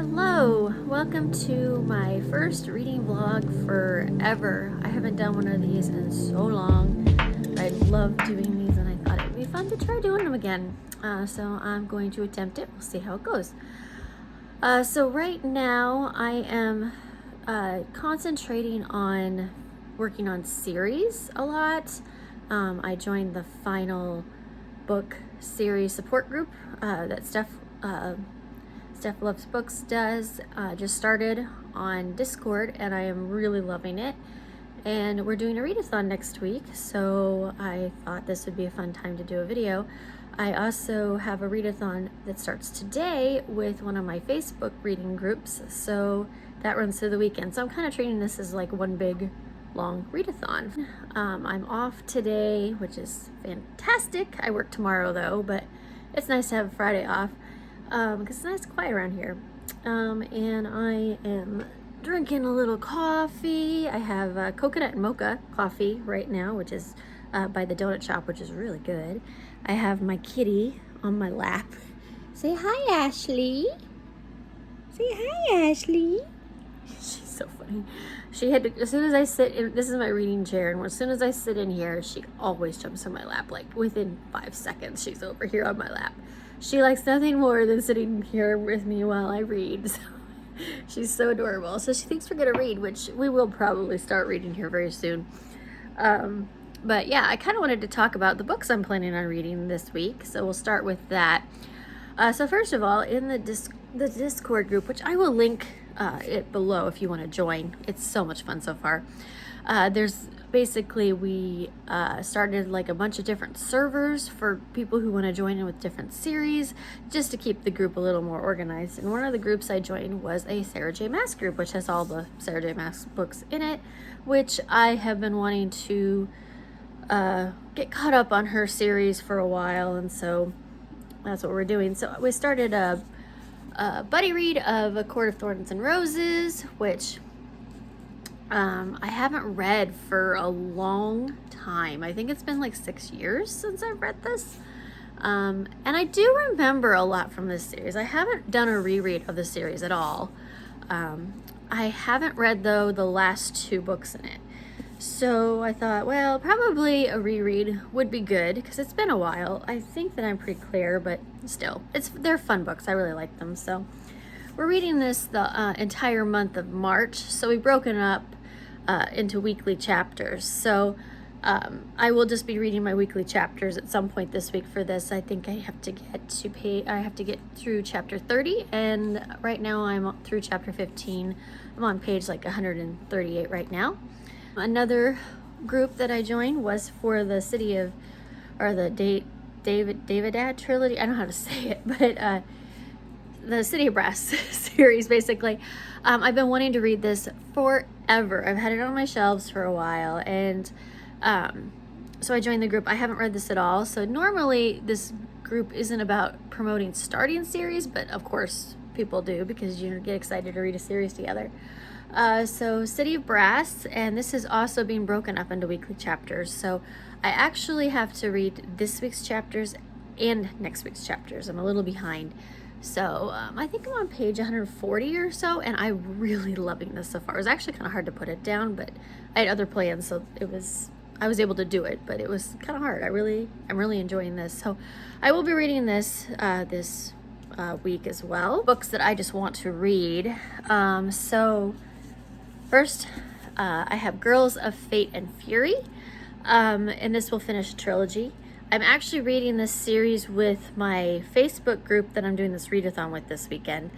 Hello, welcome to my first reading vlog forever. I haven't done one of these in so long. I love doing these and I thought it'd be fun to try doing them again. So I'm going to attempt it. We'll see how it goes. So right now I am concentrating on working on series a lot. I joined the final book series support group that Steph Loves Books does. Just started on Discord and I am really loving it. And we're doing a readathon next week, so I thought this would be a fun time to do a video. I also have a readathon that starts today with one of my Facebook reading groups, so that runs through the weekend. So I'm kind of treating this as like one big long readathon. I'm off today, which is fantastic. I work tomorrow though, but it's nice to have Friday off because it's nice and quiet around here. And I am drinking a little coffee. I have coconut and mocha coffee right now, which is by the donut shop, which is really good. I have my kitty on my lap. Say hi, Ashley. Say hi, Ashley. She's so funny. She had to, as soon as I sit in, this is my reading chair, and as soon as I sit in here, she always jumps on my lap. Like within 5 seconds, she's over here on my lap. She likes nothing more than sitting here with me while I read. So she's so adorable. So she thinks we're gonna read, which we will probably start reading here very soon. But yeah, I kind of wanted to talk about the books I'm planning on reading this week. So we'll start with that. So first of all, in the Discord group, which I will link it below if you want to join. It's so much fun so far. There's basically, we started like a bunch of different servers for people who want to join in with different series, just to keep the group a little more organized. And one of the groups I joined was a Sarah J. Maas group, which has all the Sarah J. Maas books in it, which I have been wanting to get caught up on her series for a while, and so that's what we're doing. So we started a buddy read of A Court of Thorns and Roses, which I haven't read for a long time. I think it's been like 6 years since I've read this. And I do remember a lot from this series. I haven't done a reread of the series at all. I haven't read, though, the last 2 books in it. So I thought, well, probably a reread would be good because it's been a while. I think that I'm pretty clear, but still, they're fun books. I really like them. So we're reading this the entire month of March. So we've broken up into weekly chapters. So I will just be reading my weekly chapters at some point this week for this. I think I have to get through chapter 30, and right now I'm through chapter 15. I'm on page like 138 right now. Another group that I joined was for the David trilogy. I don't know how to say it, but the City of Brass series, basically. I've been wanting to read this forever. I've had it on my shelves for a while, and so I joined the group. I haven't read this at all. So normally this group isn't about promoting starting series, but of course people do because you get excited to read a series together. So City of Brass, and this is also being broken up into weekly chapters. So I actually have to read this week's chapters and next week's chapters. I'm a little behind. So I think I'm on page 140 or so, and I'm really loving this so far. It was actually kind of hard to put it down, but I had other plans, so I was able to do it, but it was kind of hard. I'm really enjoying this. So I will be reading this this week as well. Books that I just want to read. So first, I have Girls of Fate and Fury, and this will finish a trilogy. I'm actually reading this series with my Facebook group that I'm doing this readathon with this weekend.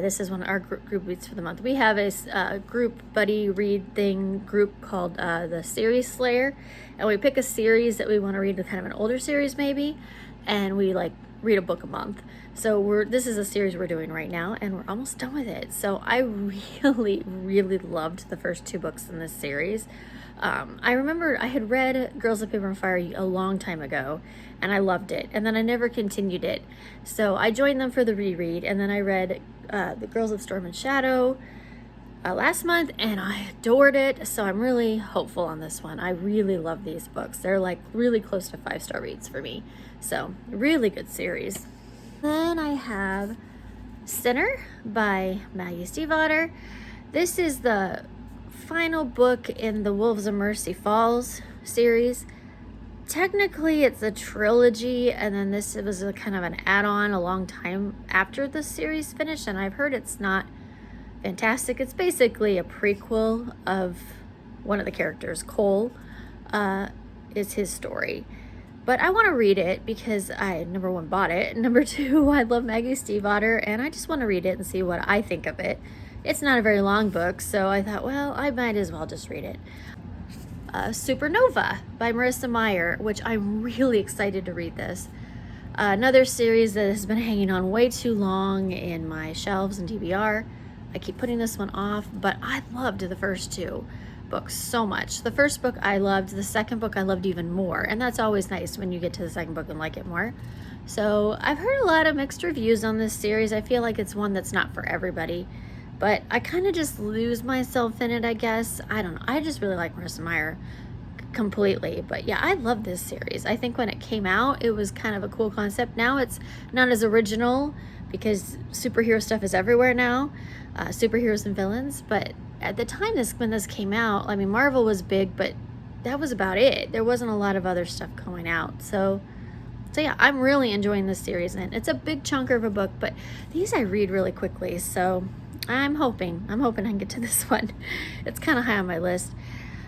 This is one of our group reads for the month. We have a group buddy read group called the Series Slayer, and we pick a series that we want to read, kind of an older series maybe, and we like read a book a month. So this is a series we're doing right now, and we're almost done with it. So I really, really loved the first 2 books in this series. I remember I had read Girls of Paper and Fire a long time ago, and I loved it, and then I never continued it. So I joined them for the reread, and then I read the Girls of Storm and Shadow last month, and I adored it. So I'm really hopeful on this one. I really love these books. They're like really close to 5-star reads for me. So really good series. Then I have Sinner by Maggie Stiefvater. This is the final book in the Wolves of Mercy Falls series. Technically, it's a trilogy, and then this was a kind of an add-on a long time after the series finished, and I've heard it's not fantastic. It's basically a prequel of one of the characters, Cole, is his story. But I want to read it because I, number one, bought it. Number two, I love Maggie Stiefvater, and I just want to read it and see what I think of it. It's not a very long book, so I thought, well, I might as well just read it. Supernova by Marissa Meyer, which I'm really excited to read this. Another series that has been hanging on way too long in my shelves and DVR. I keep putting this one off, but I loved the first two books so much. The first book I loved, the second book I loved even more, and that's always nice when you get to the second book and like it more. So I've heard a lot of mixed reviews on this series. I feel like it's one that's not for everybody, but I kind of just lose myself in it, I guess. I don't know. I just really like Marissa Meyer completely. But yeah, I love this series. I think when it came out, it was kind of a cool concept. Now it's not as original because superhero stuff is everywhere now, superheroes and villains. But at the time when this came out, I mean, Marvel was big, but that was about it. There wasn't a lot of other stuff going out. So yeah, I'm really enjoying this series, and it's a big chunk of a book, but these I read really quickly. So I'm hoping I can get to this one. It's kind of high on my list.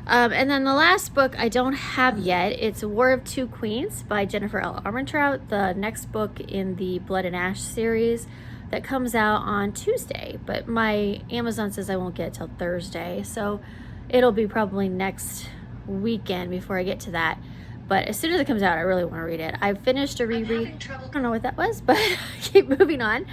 And then the last book I don't have yet. It's War of Two Queens by Jennifer L. Armentrout, the next book in the Blood and Ash series that comes out on Tuesday. But my Amazon says I won't get it till Thursday, so it'll be probably next weekend before I get to that. But as soon as it comes out, I really want to read it. I've finished a reread. I don't know what that was, but keep moving on.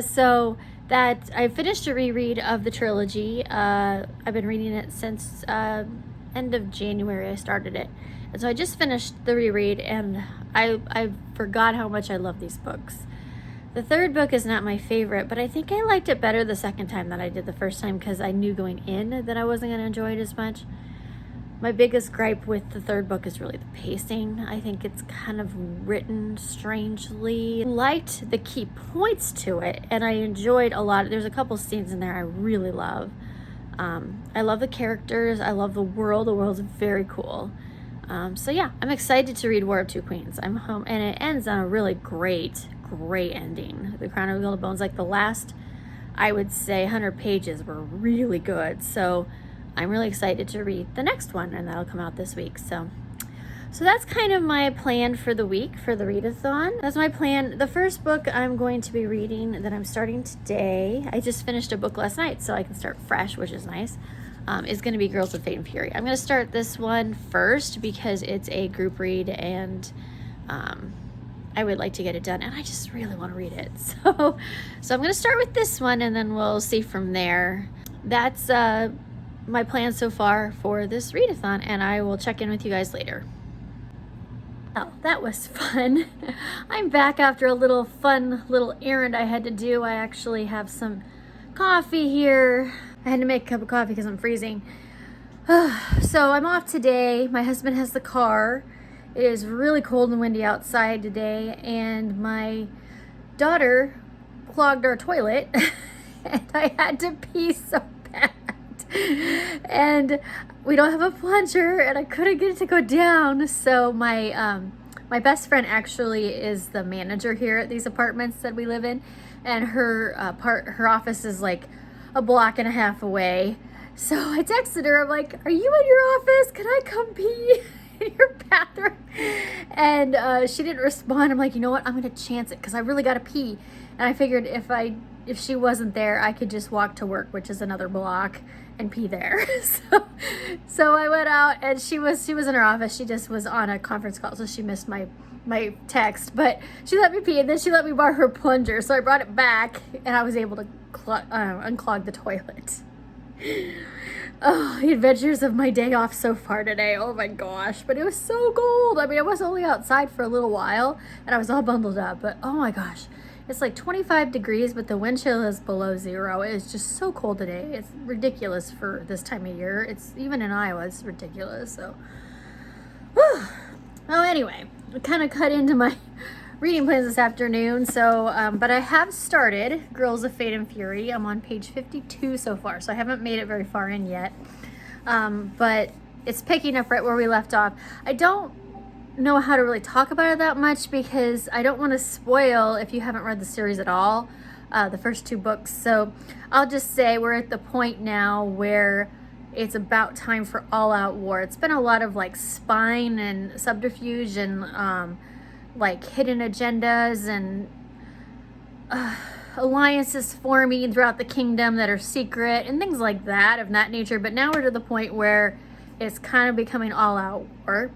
So that I finished a reread of the trilogy. I've been reading it since end of January. I started it, and so I just finished the reread, and I forgot how much I love these books. The third book is not my favorite, but I think I liked it better the second time than I did the first time because I knew going in that I wasn't going to enjoy it as much. My biggest gripe with the third book is really the pacing. I think it's kind of written strangely. I liked the key points to it, and I enjoyed a lot. There's a couple scenes in there I really love. I love the characters. I love the world. The world's very cool. So yeah, I'm excited to read War of Two Queens. I'm home, and it ends on a really great ending. The Crown of Gilded Bones, like the last, I would say, 100 pages were really good. So I'm really excited to read the next one, and that'll come out this week. So that's kind of my plan for the week for the Readathon. That's my plan. The first book I'm going to be reading that I'm starting today, I just finished a book last night, so I can start fresh, which is nice, is going to be Girls of Fate and Fury. I'm going to start this one first because it's a group read, and I would like to get it done, and I just really want to read it. So I'm going to start with this one, and then we'll see from there. That's my plan so far for this readathon, and I will check in with you guys later. Oh, that was fun. I'm back after a fun little errand I had to do. I actually have some coffee here. I had to make a cup of coffee because I'm freezing. So I'm off today. My husband has the car. It is really cold and windy outside today, and my daughter clogged our toilet and I had to pee so bad. And we don't have a plunger, and I couldn't get it to go down. So my best friend actually is the manager here at these apartments that we live in, and her office is like a block and a half away. So I texted her. I'm like, "Are you in your office? Can I come pee in your bathroom?" And she didn't respond. I'm like, you know what? I'm gonna chance it because I really gotta pee. And I figured if she wasn't there, I could just walk to work, which is another block, and pee there. So I went out, and she was in her office. She just was on a conference call, so she missed my text. But she let me pee, and then she let me borrow her plunger. So I brought it back, and I was able to unclog the toilet. Oh, the adventures of my day off so far today. Oh my gosh. But it was so cold. I mean, I was only outside for a little while, and I was all bundled up. But oh my gosh. It's like 25 degrees, but the wind chill is below zero. It's just so cold today. It's ridiculous for this time of year. It's even in Iowa, it's ridiculous. So, well, anyway, I kind of cut into my reading plans this afternoon. So, but I have started Girls of Fate and Fury. I'm on page 52 so far, so I haven't made it very far in yet. But it's picking up right where we left off. I don't know how to really talk about it that much because I don't want to spoil if you haven't read the series at all, the first 2 books. So I'll just say we're at the point now where it's about time for all-out war. It's been a lot of like spine and subterfuge and like hidden agendas and alliances forming throughout the kingdom that are secret and things like that of that nature. But now we're to the point where it's kind of becoming all-out war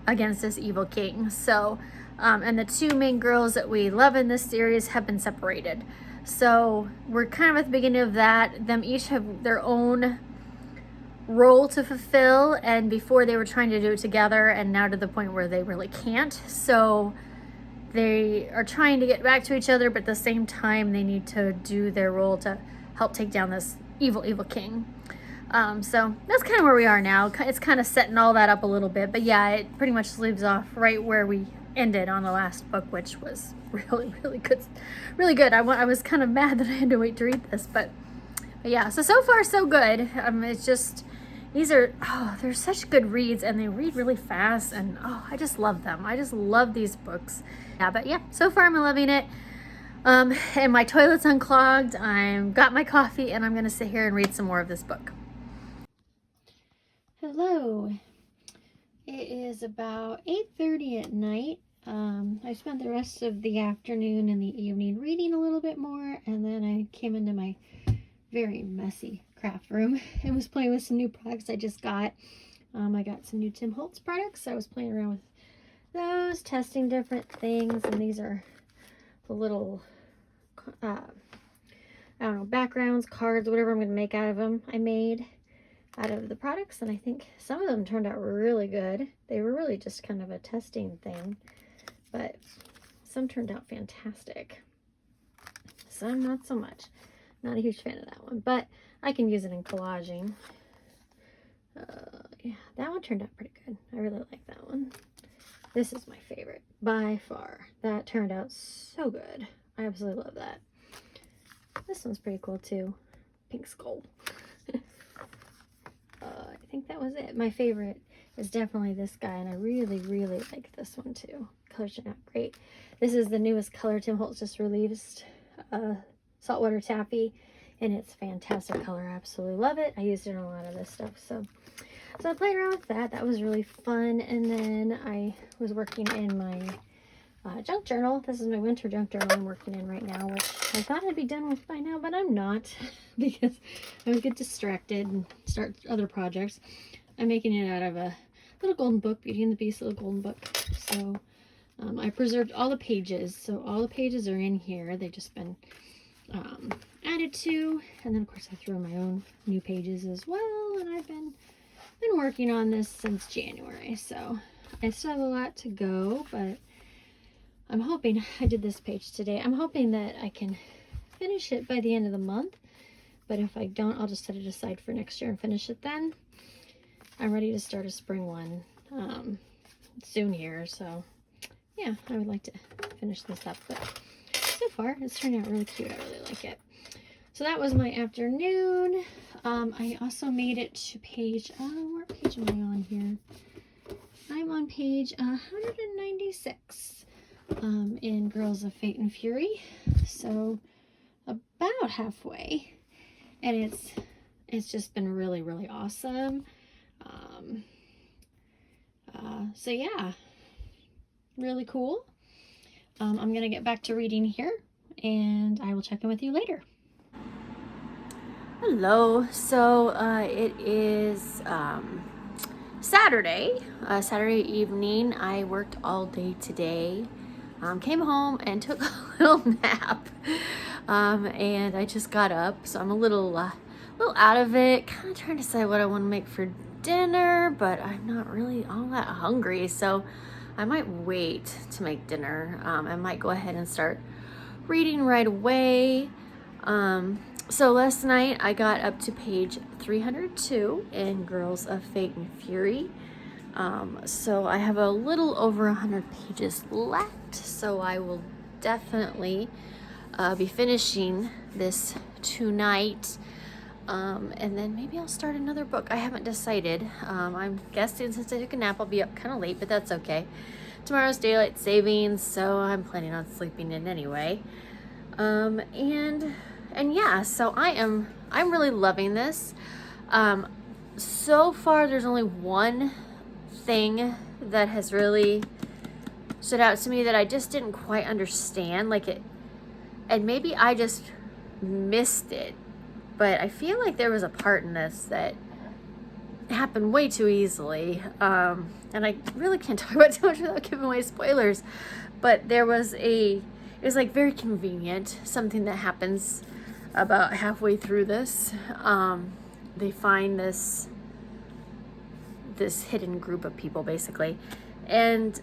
against this evil king. So and the 2 main girls that we love in this series have been separated. So we're kind of at the beginning of that. Them each have their own role to fulfill, and before they were trying to do it together, and now to the point where they really can't. So they are trying to get back to each other, but at the same time they need to do their role to help take down this evil king. So that's kind of where we are now. It's kind of setting all that up a little bit, but yeah, it pretty much leaves off right where we ended on the last book, which was really good. I was kind of mad that I had to wait to read this, but yeah, so far so good. It's just, they're such good reads, and they read really fast, and I just love them. I just love these books. Yeah, but yeah, so far I'm loving it. And my toilet's unclogged. I've got my coffee, and I'm gonna sit here and read some more of this book. Hello. It is about 8:30 at night. I spent the rest of the afternoon and the evening reading a little bit more, and then I came into my very messy craft room and was playing with some new products I just got. I got some new Tim Holtz products. I was playing around with those, testing different things, and these are the little I don't know, backgrounds, cards, whatever I'm going to make out of them. I made out of the products, and I think some of them turned out really good. They were really just kind of a testing thing, but some turned out fantastic. Some not so much. Not a huge fan of that one, but I can use it in collaging. Yeah, that one turned out pretty good. I really like that one. This is my favorite by far. That turned out so good. I absolutely love that. This one's pretty cool too. Pink skull. I think that was it. My favorite is definitely this guy, and I really like this one too. Colors turned out great. This is the newest color Tim Holtz just released. Saltwater Taffy, and it's fantastic color. I absolutely love it. I used it in a lot of this stuff, so I played around with that. That was really fun. And then I was working in my junk journal. This is my winter junk journal I'm working in right now, which I thought I'd be done with by now, but I'm not because I would get distracted and start other projects. I'm making it out of a little golden book, Beauty and the Beast little golden book. So I preserved all the pages, so all the pages are in here. They've just been added to, and then of course I threw my own new pages as well, and I've been working on this since January, so I still have a lot to go, but I'm hoping, I did this page today, I'm hoping that I can finish it by the end of the month, but if I don't, I'll just set it aside for next year and finish it then. I'm ready to start a spring one soon here, so yeah, I would like to finish this up, but so far it's turned out really cute. I really like it. So that was my afternoon. I also made it to page, what page am I on here? I'm on page 196 in Girls of Fate and Fury. So about halfway, and it's just been really awesome. So yeah, really cool. I'm gonna get back to reading here, and I will check in with you later. Hello. So it is Saturday evening. I worked all day today. Came home and took a little nap, and I just got up, so I'm a little out of it. Kind of trying to decide what I want to make for dinner, but I'm not really all that hungry, so I might wait to make dinner. I might go ahead and start reading right away. So last night I got up to page 302 in Girls of Fate and Fury. So I have a little over 100 pages left, so I will definitely be finishing this tonight. And then maybe I'll start another book. I haven't decided. I'm guessing since I took a nap, I'll be up kind of late, but that's okay. Tomorrow's daylight savings, so I'm planning on sleeping in anyway. And yeah, so I'm really loving this. So far, there's only one thing that has really stood out to me that I just didn't quite understand, and maybe I just missed it, but I feel like there was a part in this that happened way too easily, and I really can't talk about too much without giving away spoilers, but it was like very convenient, something that happens about halfway through this. They find this hidden group of people, basically, and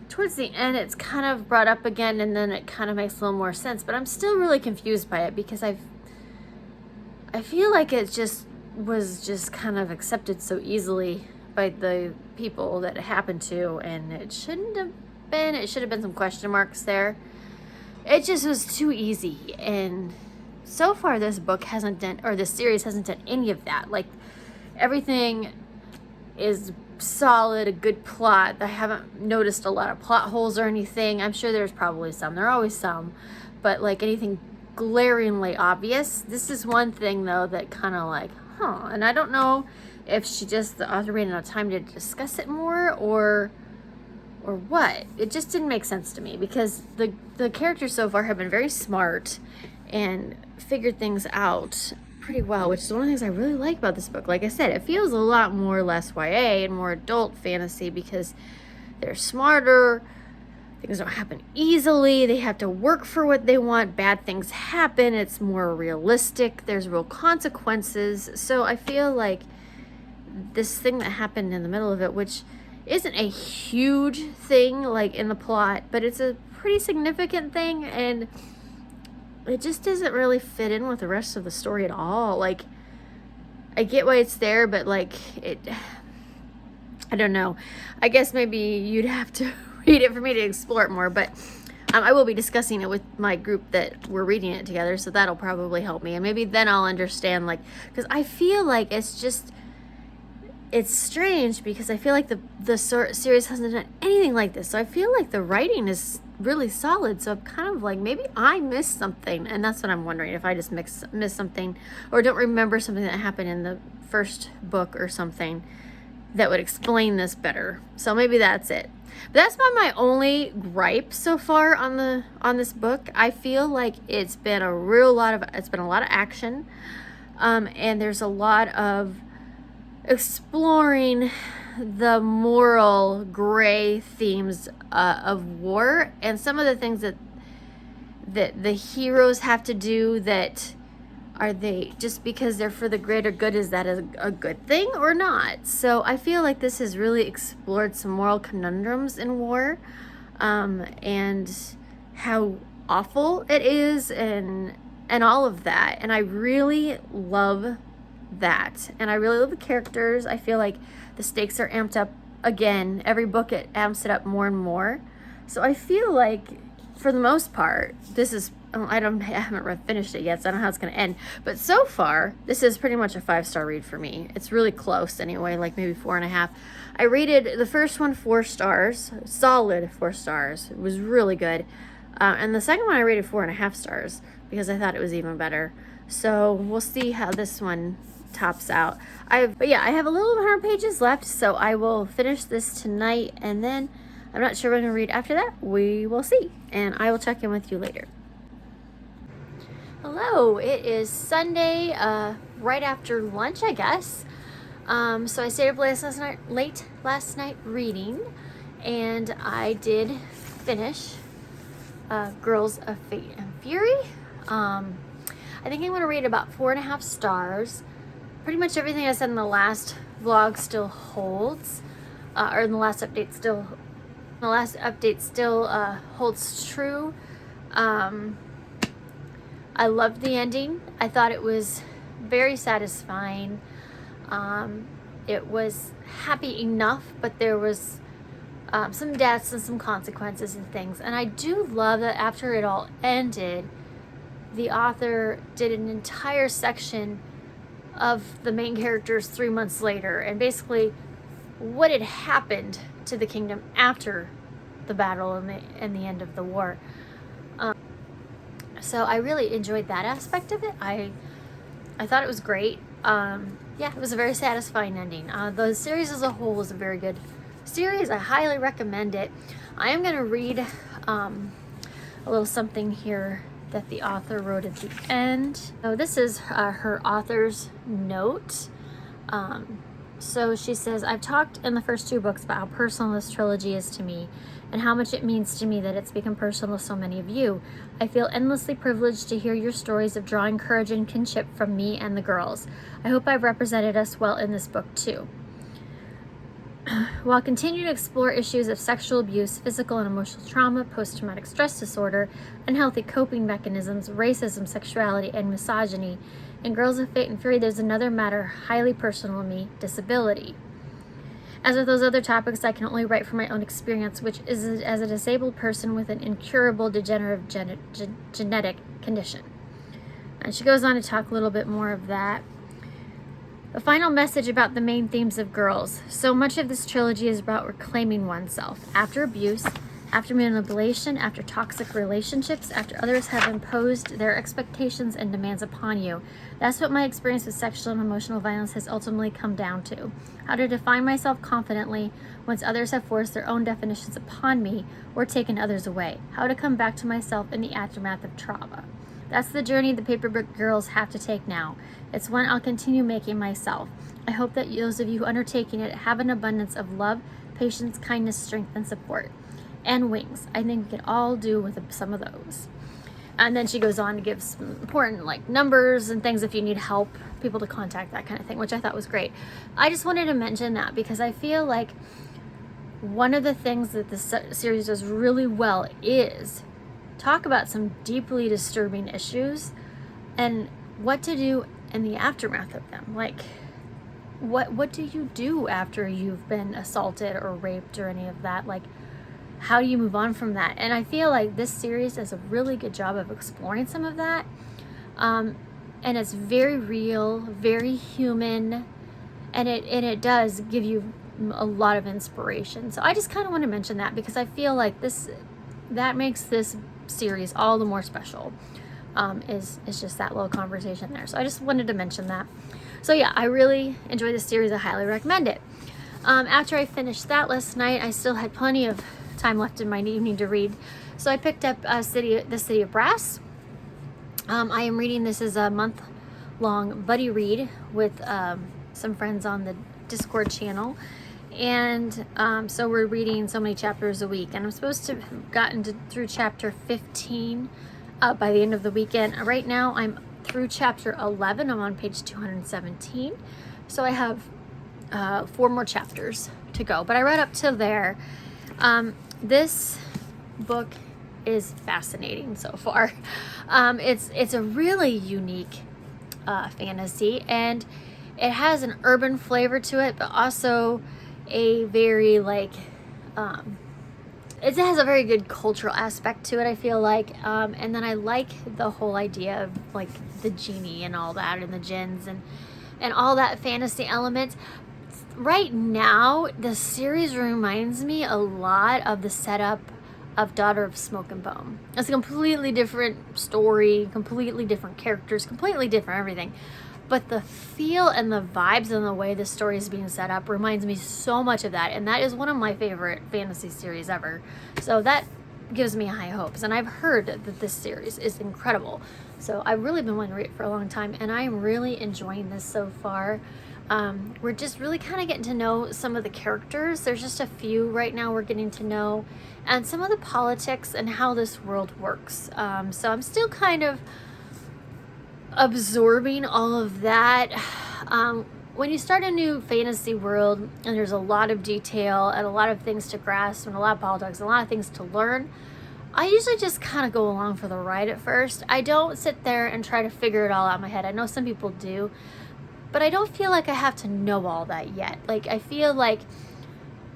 towards the end it's kind of brought up again, and then it kind of makes a little more sense, but I'm still really confused by it because I feel like it was just kind of accepted so easily by the people that it happened to, and it shouldn't have been. It should have been some question marks there. It just was too easy, and so far this book hasn't done, or this series hasn't done any of that. Like, everything is solid, a good plot. I haven't noticed a lot of plot holes or anything. I'm sure there's probably some. There are always some. But like anything glaringly obvious. This is one thing though that kind of like, and I don't know if the author ran out of time to discuss it more or what. It just didn't make sense to me because the characters so far have been very smart and figured things out pretty well, which is one of the things I really like about this book. Like I said, it feels a lot more less YA and more adult fantasy because they're smarter. Things don't happen easily. They have to work for what they want. Bad things happen. It's more realistic. There's real consequences. So I feel like this thing that happened in the middle of it, which isn't a huge thing like in the plot, but it's a pretty significant thing, and it just doesn't really fit in with the rest of the story at all. Like, I get why it's there, but like I don't know. I guess maybe you'd have to read it for me to explore it more, but I will be discussing it with my group that we're reading it together, so that'll probably help me, and maybe then I'll understand, like, because I feel like it's strange because I feel like the series hasn't done anything like this, so I feel like the writing is really solid, so I'm kind of like, maybe I missed something, and that's what I'm wondering, if I just missed something or don't remember something that happened in the first book or something that would explain this better. So maybe that's it. But that's about my only gripe so far on this book. I feel like it's been a lot of action, and there's a lot of exploring the moral gray themes of war, and some of the things that the heroes have to do, that are they just because they're for the greater good, is that a good thing or not? So I feel like this has really explored some moral conundrums in war, and how awful it is, and all of that, and I really love that, and I really love the characters. I feel like the stakes are amped up again. Every book it amps it up more and more. So I feel like, for the most part, this is, I haven't finished it yet, so I don't know how it's going to end. But so far, this is pretty much a 5-star read for me. It's really close anyway, like maybe 4.5. I rated the first one 4 stars, solid 4 stars. It was really good. And the second one I rated 4.5 stars because I thought it was even better. So we'll see how this one tops out. But yeah, I have a little over 100 pages left, so I will finish this tonight, and then I'm not sure what I'm going to read after that. We will see, and I will check in with you later. Hello, it is Sunday, right after lunch, I guess. So I stayed up late last night reading, and I did finish Girls of Fate and Fury. I think I'm going to rate about 4.5 stars. Pretty much everything I said in the last vlog still holds, or in the last update still holds true. I loved the ending. I thought it was very satisfying. it was happy enough, but there was some deaths and some consequences and things. And I do love that after it all ended, the author did an entire section of the main characters 3 months later, and basically what had happened to the kingdom after the battle and the end of the war. So I really enjoyed that aspect of it. I thought it was great. Yeah, it was a very satisfying ending. The series as a whole was a very good series. I highly recommend it. I am going to read a little something here that the author wrote at the end. So this is her author's note. So she says, I've talked in the first 2 books about how personal this trilogy is to me and how much it means to me that it's become personal to so many of you. I feel endlessly privileged to hear your stories of drawing courage and kinship from me and the girls. I hope I've represented us well in this book too. While continuing to explore issues of sexual abuse, physical and emotional trauma, post-traumatic stress disorder, unhealthy coping mechanisms, racism, sexuality, and misogyny, in Girls of Fate and Fury, there's another matter highly personal to me, disability. As with those other topics, I can only write from my own experience, which is as a disabled person with an incurable degenerative genetic condition. And she goes on to talk a little bit more of that. A final message about the main themes of Girls. So much of this trilogy is about reclaiming oneself. After abuse, after manipulation, after toxic relationships, after others have imposed their expectations and demands upon you. That's what my experience with sexual and emotional violence has ultimately come down to. How to define myself confidently once others have forced their own definitions upon me or taken others away. How to come back to myself in the aftermath of trauma. That's the journey the Paperbook Girls have to take now. It's one I'll continue making myself. I hope that those of you undertaking it have an abundance of love, patience, kindness, strength, and support. And wings. I think we can all do with some of those. And then she goes on to give some important numbers and things if you need help, people to contact, that kind of thing, which I thought was great. I just wanted to mention that because I feel like one of the things that the series does really well is talk about some deeply disturbing issues and what to do in the aftermath of them. What do you do after you've been assaulted or raped or any of that? How do you move on from that? And I feel like this series does a really good job of exploring some of that. And it's very real, very human, and it does give you a lot of inspiration. So I just kind of want to mention that because I feel like that makes this series all the more special. Is just that little conversation there. So I just wanted to mention that. So yeah, I really enjoyed this series. I highly recommend it. After I finished that last night, I still had plenty of time left in my evening to read. So I picked up The City of Brass. I am reading this as a month-long buddy read with some friends on the Discord channel. And so we're reading so many chapters a week. And I'm supposed to have gotten through chapter 15 by the end of the weekend. Right now I'm through chapter 11. I'm on page 217. So I have 4 more chapters to go. But I read up to there. This book is fascinating so far. It's a really unique fantasy, and it has an urban flavor to it, but also a very it has a very good cultural aspect to it, I feel like. And then I like the whole idea of the genie and all that, and the jinns and all that fantasy element. Right now, the series reminds me a lot of the setup of Daughter of Smoke and Bone. It's a completely different story, completely different characters, completely different everything. But the feel and the vibes and the way the story is being set up reminds me so much of that. And that is one of my favorite fantasy series ever. So that gives me high hopes. And I've heard that this series is incredible. So I've really been wanting to read it for a long time. And I am really enjoying this so far. We're just really kind of getting to know some of the characters. There's just a few right now we're getting to know, and some of the politics and how this world works. So I'm still kind of absorbing all of that. When you start a new fantasy world and there's a lot of detail and a lot of things to grasp and a lot of politics and a lot of things to learn, I usually just kind of go along for the ride at first. I don't sit there and try to figure it all out in my head. I know some people do. but I don't feel like I have to know all that yet. Like, I feel like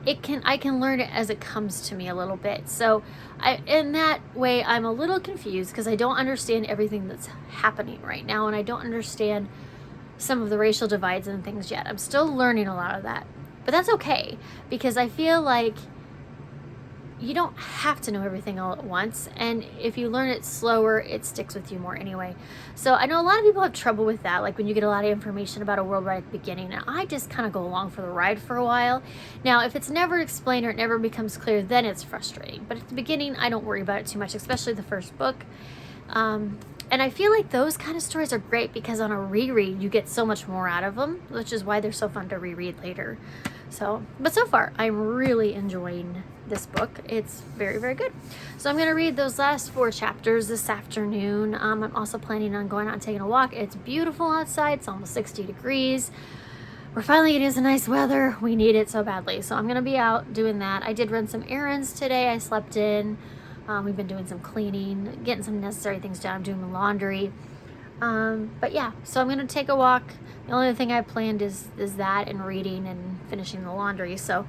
I can learn it as it comes to me a little bit. So in that way, I'm a little confused because I don't understand everything that's happening right now, and I don't understand some of the racial divides and things yet. I'm still learning a lot of that, but that's okay, because I feel like you don't have to know everything all at once, and if you learn it slower, it sticks with you more anyway. So I know a lot of people have trouble with that, like when you get a lot of information about a world right at the beginning, and I just kind of go along for the ride for a while. Now, if it's never explained or it never becomes clear, then it's frustrating, but at the beginning, I don't worry about it too much, especially the first book. And I feel like those kind of stories are great because on a reread, you get so much more out of them, which is why they're so fun to reread later. So, but so far, I'm really enjoying this book. It's very, very good. So I'm going to read those last 4 chapters this afternoon. I'm also planning on going out and taking a walk. It's beautiful outside. It's almost 60 degrees. We're finally getting some nice weather. We need it so badly. So I'm going to be out doing that. I did run some errands today. I slept in. We've been doing some cleaning, getting some necessary things done. I'm doing the laundry. But yeah, so I'm going to take a walk. The only thing I planned is that and reading and finishing the laundry. So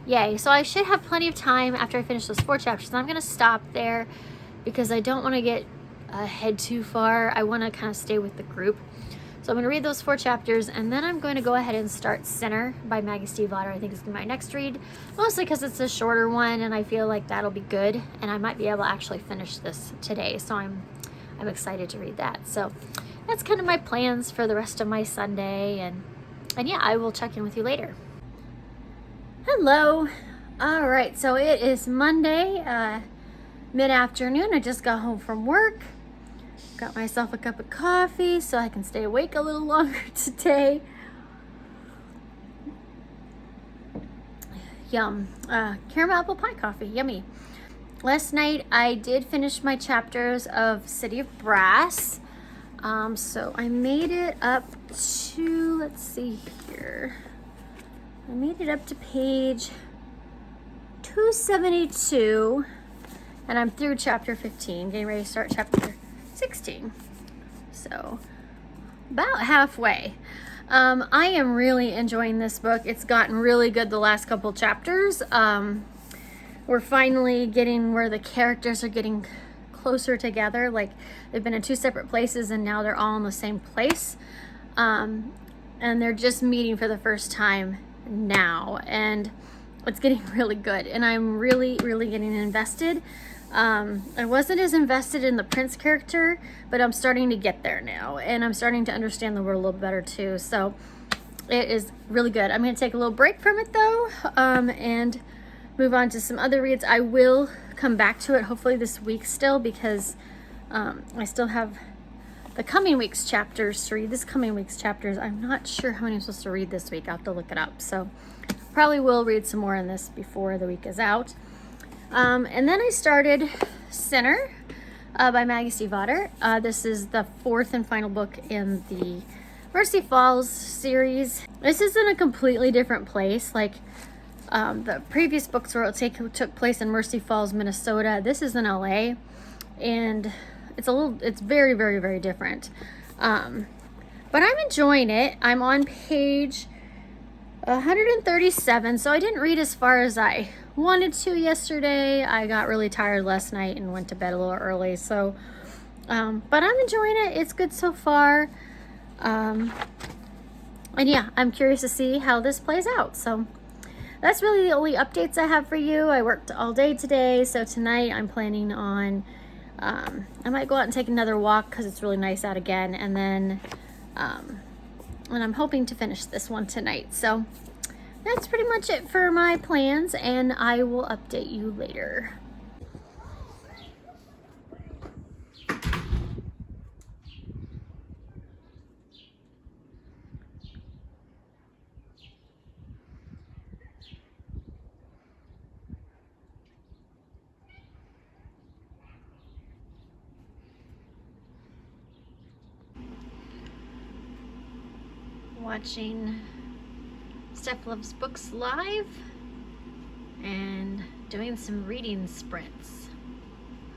yay. So I should have plenty of time after I finish those 4 chapters. And I'm going to stop there because I don't want to get ahead too far. I want to kind of stay with the group. So I'm going to read those 4 chapters, and then I'm going to go ahead and start Sinner by Maggie Stiefvater. I think it's my next read, mostly because it's a shorter one, and I feel like that'll be good, and I might be able to actually finish this today. So I'm excited to read that. So that's kind of my plans for the rest of my Sunday, and yeah, I will check in with you later. Hello. All right, so it is Monday, mid-afternoon. I just got home from work. Got myself a cup of coffee so I can stay awake a little longer today. Yum. Caramel apple pie coffee. Yummy. Last night I did finish my chapters of City of Brass. So I made it up to, let's see here. I made it up to page 272, and I'm through chapter 15, getting ready to start chapter 16. So about halfway. I am really enjoying this book. It's gotten really good the last couple chapters. We're finally getting where the characters are getting closer together. Like, they've been in 2 separate places and now they're all in the same place. And they're just meeting for the first time now, and it's getting really good, and I'm really getting invested. I wasn't as invested in the Prince character, but I'm starting to get there now, and I'm starting to understand the world a little better too. So it is really good. I'm going to take a little break from it though, and move on to some other reads. I will come back to it hopefully this week still, because I still have the coming week's chapters to read. This coming week's chapters, I'm not sure how many I'm supposed to read this week. I'll have to look it up. So probably will read some more in this before the week is out. And then I started Sinner by Maggie Stiefvater. This is the 4th and final book in the Mercy Falls series. This is in a completely different place. Like the previous books where it took place in Mercy Falls, Minnesota. This is in LA, and it's very different. But I'm enjoying it. I'm on page 137, so I didn't read as far as I wanted to yesterday. I got really tired last night and went to bed a little early, so but I'm enjoying it. It's good so far. And yeah, I'm curious to see how this plays out. So that's really the only updates I have for you. I worked all day today, so tonight I'm planning on I might go out and take another walk because it's really nice out again, and then and I'm hoping to finish this one tonight. So that's pretty much it for my plans, and I will update you later. Watching Steph Loves Books live and doing some reading sprints.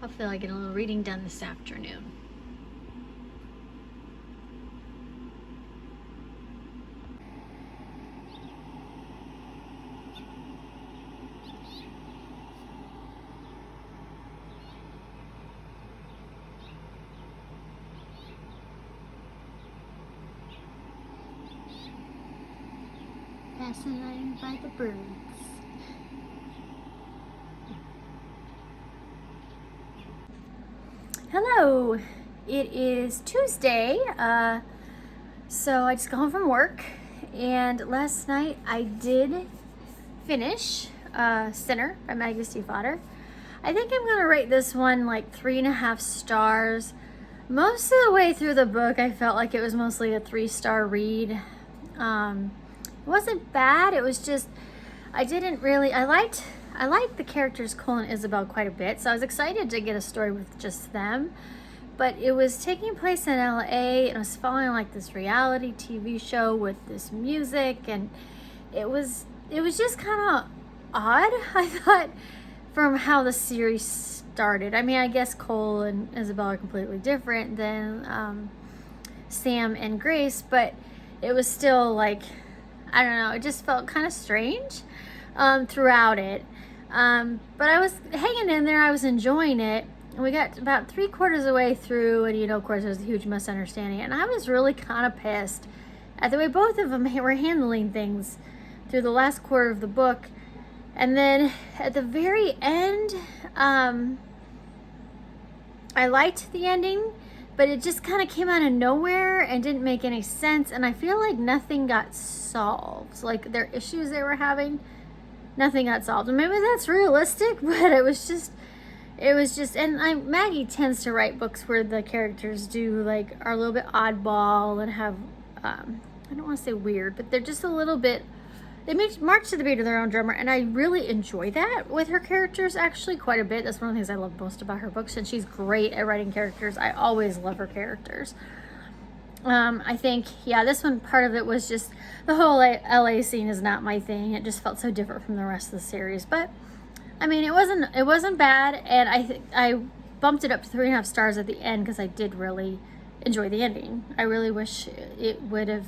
Hopefully I'll get a little reading done this afternoon. fascinated by the birds. Hello, it is Tuesday, so I just got home from work, and last night I did finish Sinner by Maggie Stiefvater. I think I'm gonna rate this one like 3.5 stars. Most of the way through the book, I felt like it was mostly a 3-star read. It wasn't bad. It was just, I liked the characters Cole and Isabel quite a bit, so I was excited to get a story with just them. But it was taking place in LA, and it was following like this reality TV show with this music, and it was just kind of odd, I thought, from how the series started. I mean, I guess Cole and Isabel are completely different than Sam and Grace, but it was still like, I don't know, it just felt kind of strange throughout it. But I was hanging in there, I was enjoying it, and we got about 3/4 of the way through, and of course there's a huge misunderstanding, and I was really kind of pissed at the way both of them were handling things through the last quarter of the book. And then at the very end, I liked the ending, but it just kind of came out of nowhere and didn't make any sense, and I feel like nothing got solved. Like, their issues they were having, nothing got solved. And maybe that's realistic, but it was just, and Maggie tends to write books where the characters are a little bit oddball and have, I don't want to say weird, but they're just a little bit, they march to the beat of their own drummer, and I really enjoy that with her characters, actually, quite a bit. That's one of the things I love most about her books, and she's great at writing characters. I always love her characters. I think, yeah, this one, part of it was just the whole LA scene is not my thing. It just felt so different from the rest of the series. But, I mean, it wasn't bad, and I bumped it up to 3.5 stars at the end because I did really enjoy the ending. I really wish it would have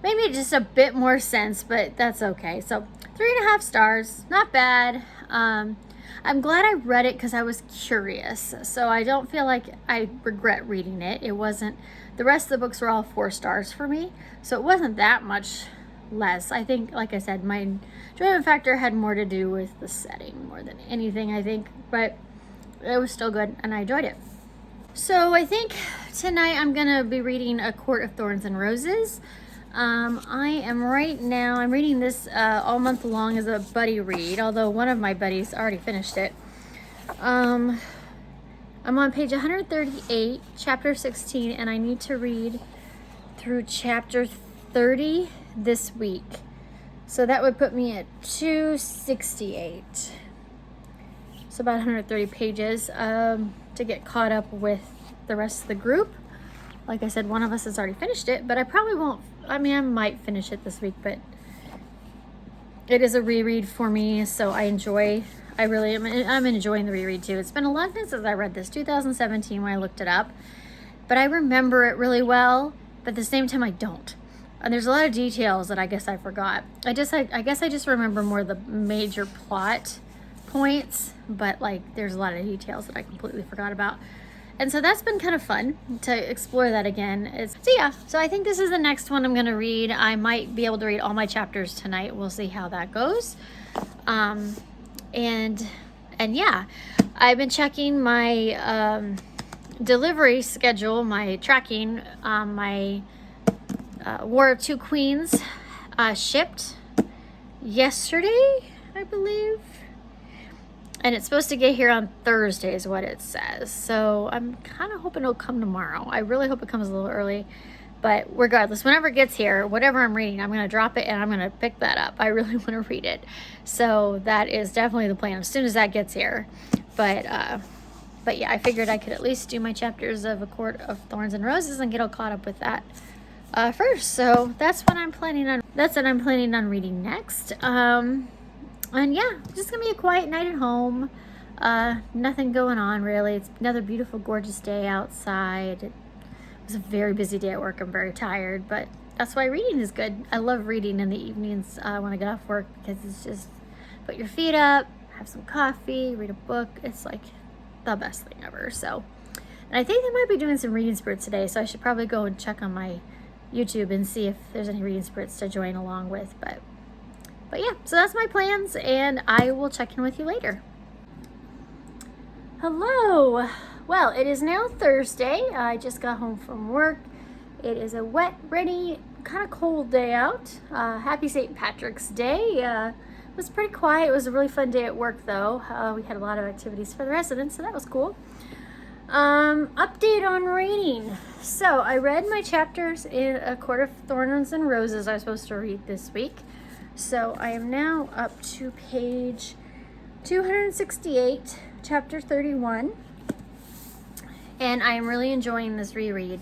maybe just a bit more sense, but that's okay. So 3.5 stars, not bad. I'm glad I read it because I was curious, so I don't feel like I regret reading it. It wasn't, the rest of the books were all 4 stars for me, so it wasn't that much less. I think, like I said, my enjoyment factor had more to do with the setting more than anything, I think, but it was still good and I enjoyed it. So I think tonight I'm gonna be reading A Court of Thorns and Roses. I'm reading this all month long as a buddy read, although one of my buddies already finished it. I'm on page 138, chapter 16, and I need to read through chapter 30 this week. So that would put me at 268. So about 130 pages to get caught up with the rest of the group. Like I said, one of us has already finished it, but I probably won't. I mean, I might finish it this week, but it is a reread for me, so I'm enjoying the reread too. It's been a long time since I read this, 2017 when I looked it up, but I remember it really well, but at the same time I don't. And there's a lot of details that I guess I forgot. I guess I just remember more of the major plot points, but like there's a lot of details that I completely forgot about. And so that's been kind of fun to explore that again. So I think this is the next one I'm gonna read. I might be able to read all my chapters tonight. We'll see how that goes. And yeah, I've been checking my delivery schedule, my tracking, my War of Two Queens shipped yesterday, I believe. And it's supposed to get here on Thursday is what it says. So I'm kind of hoping it'll come tomorrow. I really hope it comes a little early. But regardless, whenever it gets here, whatever I'm reading, I'm going to drop it and I'm going to pick that up. I really want to read it. So that is definitely the plan as soon as that gets here. But yeah, I figured I could at least do my chapters of A Court of Thorns and Roses and get all caught up with that first. So that's what I'm planning on reading next. And yeah, just gonna be a quiet night at home. Nothing going on really. It's another beautiful, gorgeous day outside. It was a very busy day at work. I'm very tired, but that's why reading is good. I love reading in the evenings when I get off work because it's just put your feet up, have some coffee, read a book. It's like the best thing ever. So, and I think they might be doing some reading spurts today, so I should probably go and check on my YouTube and see if there's any reading spurts to join along with. But But yeah, so that's my plans, and I will check in with you later. Hello. Well, it is now Thursday. I just got home from work. It is a wet, rainy, kind of cold day out. Happy St. Patrick's Day. It was pretty quiet. It was a really fun day at work, though. We had a lot of activities for the residents, so that was cool. Update on reading. So I read my chapters in A Court of Thorns and Roses I was supposed to read this week. So I am now up to page 268, chapter 31. And I am really enjoying this reread.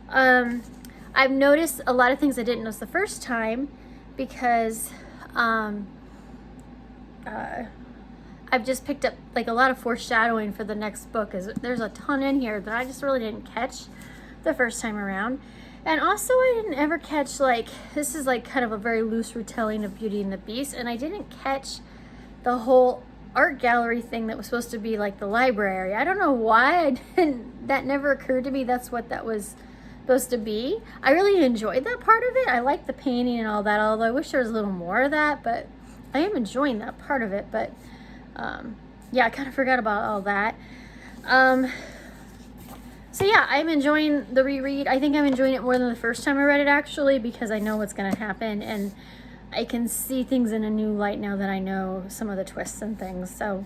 I've noticed a lot of things I didn't notice the first time because I've just picked up like a lot of foreshadowing for the next book. There's a ton in here that I just really didn't catch the first time around. And also I didn't ever catch, like, this is like kind of a very loose retelling of Beauty and the Beast, and I didn't catch the whole art gallery thing that was supposed to be like the library. I don't know why that never occurred to me that's what that was supposed to be. I really enjoyed that part of it. I like the painting and all that, although I wish there was a little more of that, but I am enjoying that part of it. But yeah, I kind of forgot about all that. So yeah, I'm enjoying the reread. I think I'm enjoying it more than the first time I read it, actually, because I know what's going to happen, and I can see things in a new light now that I know some of the twists and things. So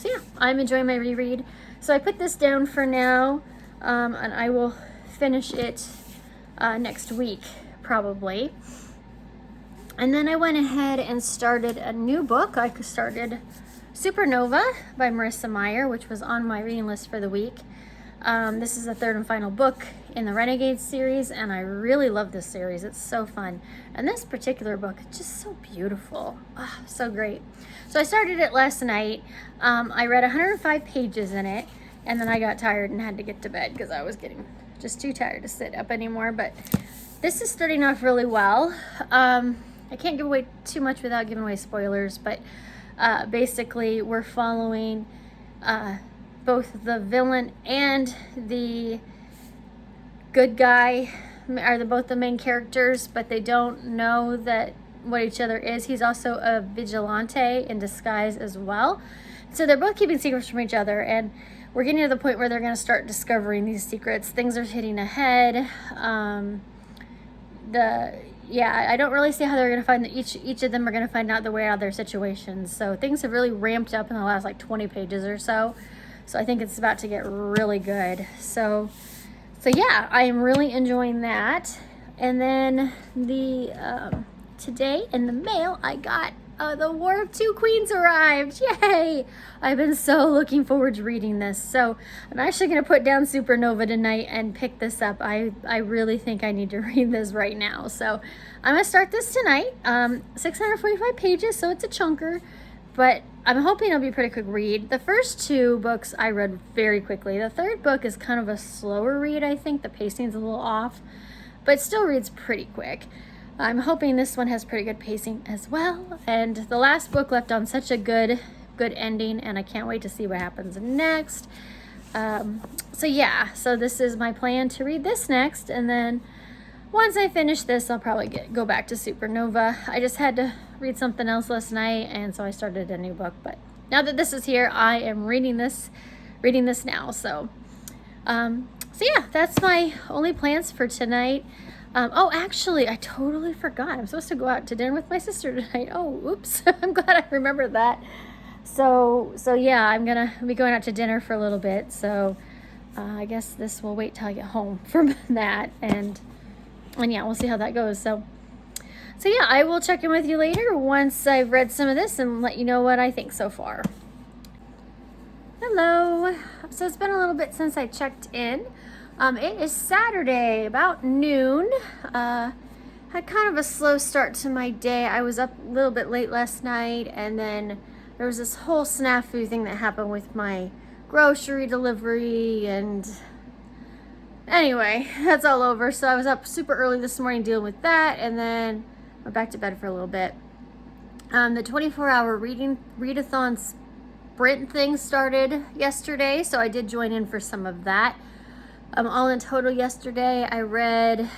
yeah, I'm enjoying my reread. So I put this down for now, and I will finish it next week, probably. And then I went ahead and started a new book. I started Supernova by Marissa Meyer, which was on my reading list for the week. This is the third and final book in the Renegade series, and I really love this series. It's so fun. And this particular book is just so beautiful. Oh, so great. So I started it last night. I read 105 pages in it, and then I got tired and had to get to bed because I was getting just too tired to sit up anymore. But this is starting off really well. I can't give away too much without giving away spoilers, but basically we're following both the villain and the good guy are both the main characters, but they don't know that what each other is. He's also a vigilante in disguise as well. So they're both keeping secrets from each other, and we're getting to the point where they're going to start discovering these secrets. Things are hitting ahead. I don't really see how they're going to find that each of them are going to find out the way out of their situations. So things have really ramped up in the last like 20 pages or so. So I think it's about to get really good. So yeah, I am really enjoying that. And then today in the mail, I got the War of Two Queens arrived. Yay! I've been so looking forward to reading this. So I'm actually going to put down Supernova tonight and pick this up. I really think I need to read this right now. So I'm going to start this tonight. 645 pages, so it's a chunker. But I'm hoping it'll be a pretty quick read. The first two books I read very quickly. The third book is kind of a slower read, I think. The pacing's a little off, but still reads pretty quick. I'm hoping this one has pretty good pacing as well. And the last book left on such a good ending, and I can't wait to see what happens next. So yeah, so this is my plan to read this next, and then once I finish this, I'll probably go back to Supernova. I just had to read something else last night, and so I started a new book. But now that this is here, I am reading this now. So yeah, that's my only plans for tonight. Oh, actually, I totally forgot. I'm supposed to go out to dinner with my sister tonight. Oh, oops. I'm glad I remembered that. So yeah, I'm gonna be going out to dinner for a little bit. So I guess this will wait till I get home from that, and yeah, we'll see how that goes. So yeah, I will check in with you later once I've read some of this and let you know what I think so far. Hello. So it's been a little bit since I checked in. It is Saturday, about noon. Had kind of a slow start to my day. I was up a little bit late last night, and then there was this whole snafu thing that happened with my grocery delivery, and anyway, that's all over. So I was up super early this morning dealing with that, and then went back to bed for a little bit. The 24-hour Readathon sprint thing started yesterday, so I did join in for some of that. All in total yesterday, I read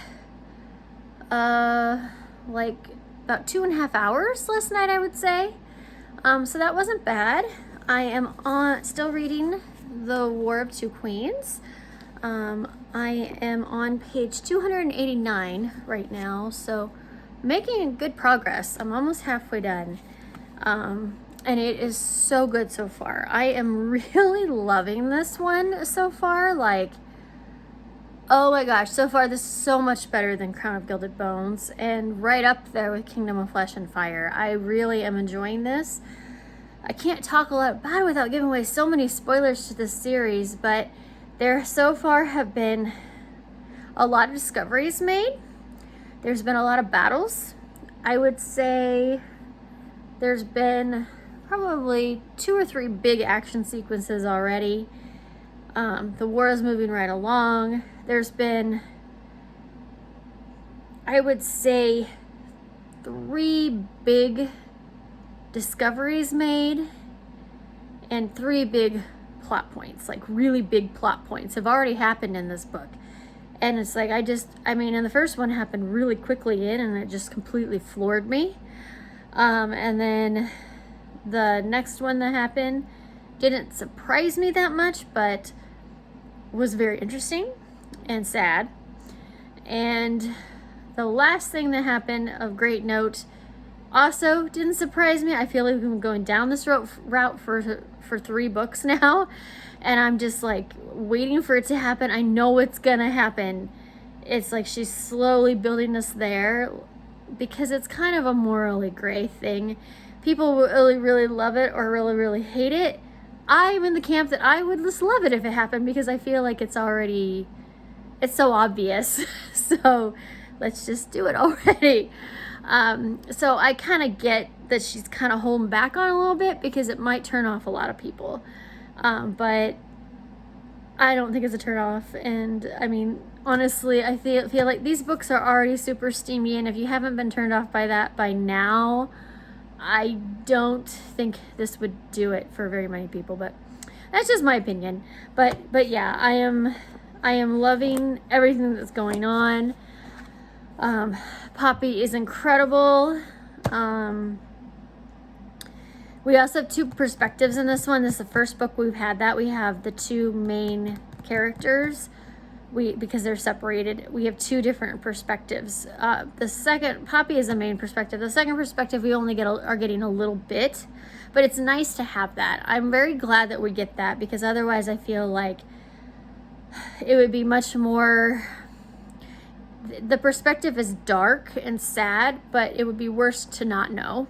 like about 2.5 hours last night, I would say. So that wasn't bad. I am still reading The War of Two Queens. I am on page 289 right now, so making good progress. I'm almost halfway done. And it is so good so far. I am really loving this one so far. Like, oh my gosh, so far this is so much better than Crown of Gilded Bones, and right up there with Kingdom of Flesh and Fire. I really am enjoying this. I can't talk a lot about it without giving away so many spoilers to this series, but there so far have been a lot of discoveries made. There's been a lot of battles. I would say there's been probably 2 or 3 big action sequences already. The war is moving right along. There's been, I would say, 3 big discoveries made and 3 big plot points, like really big plot points have already happened in this book. And it's like, and the first one happened really quickly and it just completely floored me. And then the next one that happened didn't surprise me that much, but was very interesting and sad. And the last thing that happened of great note also didn't surprise me. I feel like we've been going down this route for 3 books now, and I'm just like waiting for it to happen. I know it's gonna happen. It's like she's slowly building us there, because it's kind of a morally gray thing. People really, really love it or really, really hate it. I'm in the camp that I would just love it if it happened, because I feel like it's so obvious. So let's just do it already. So I kind of get that she's kind of holding back on a little bit because it might turn off a lot of people. But I don't think it's a turn off. And I mean, honestly, I feel like these books are already super steamy, and if you haven't been turned off by that by now, I don't think this would do it for very many people, but that's just my opinion. But yeah, I am loving everything that's going on. Poppy is incredible. We also have 2 perspectives in this one. This is the first book we've had that. We have the 2 main characters. Because they're separated, we have 2 different perspectives. The second, Poppy is the main perspective. The second perspective, we only are getting a little bit, but it's nice to have that. I'm very glad that we get that, because otherwise I feel like it would be much more, the perspective is dark and sad, but it would be worse to not know.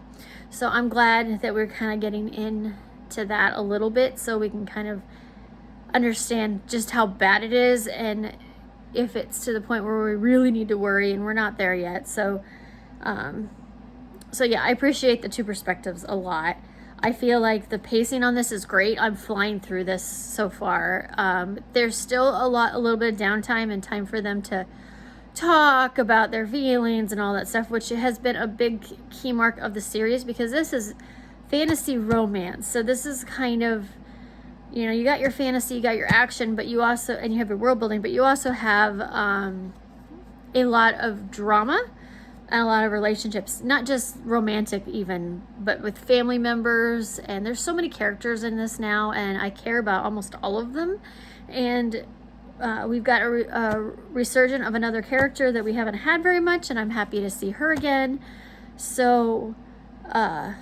So I'm glad that we're kind of getting into that a little bit, so we can kind of understand just how bad it is, and if it's to the point where we really need to worry, and we're not there yet. So yeah, I appreciate the 2 perspectives a lot. I feel like the pacing on this is great. I'm flying through this so far. There's still a little bit of downtime and time for them to talk about their feelings and all that stuff, which has been a big key mark of the series, because this is fantasy romance. So this is kind of, you know, you got your fantasy, you got your action, but you also, and you have your world building, but you also have a lot of drama and a lot of relationships, not just romantic even, but with family members. And there's so many characters in this now, and I care about almost all of them. And we've got a resurgence of another character that we haven't had very much, and I'm happy to see her again. So, oh,